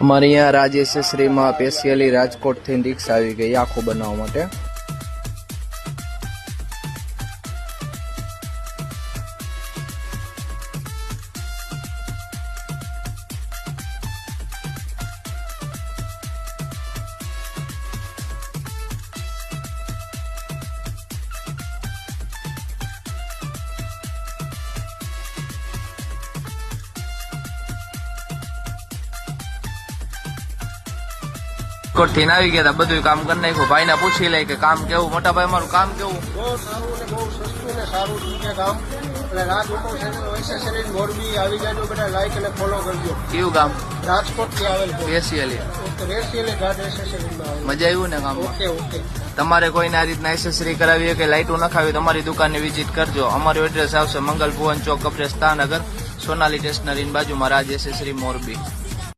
અમારે અહીંયા રાજેશ્રીમાં સ્પેશિયલી રાજકોટથી રિક્ષા આવી ગઈ આખું બનાવવા માટે. કોઠી આવી ગયા હતા, બધું કામ કરી નાખ્યું. ભાઈને પૂછી લે કે કામ કેવું. મોટા ભાઈ અમારું કામ કેવું? બહુ સારું ને બહુ સસ્તું ને સારું છે કામ. એટલે રાજકોટ એસેસરીઝ મોરબી આવી જાય બધા લાઈક અને ફોલો કરજો. કેવું કામ? રાજકોટ થી આવેલ છે સ્પેશિયલી. રેસિયલી ગાર્ડ એસેસરીઝમાં મજા આવ્યું ને કામ? Okay okay. તમારે કોઈને આ રીતના એસેસરી કરાવી કે લાઇટો નખાવી તમારી દુકાનની વિઝિટ કરજો. અમારું એડ્રેસ આવશે મંગલ ભુવન ચોક, કપરેશ, તાનગર, સોનાલી સ્ટેશનરી બાજુમાં, રાજ એસેસરી મોરબી.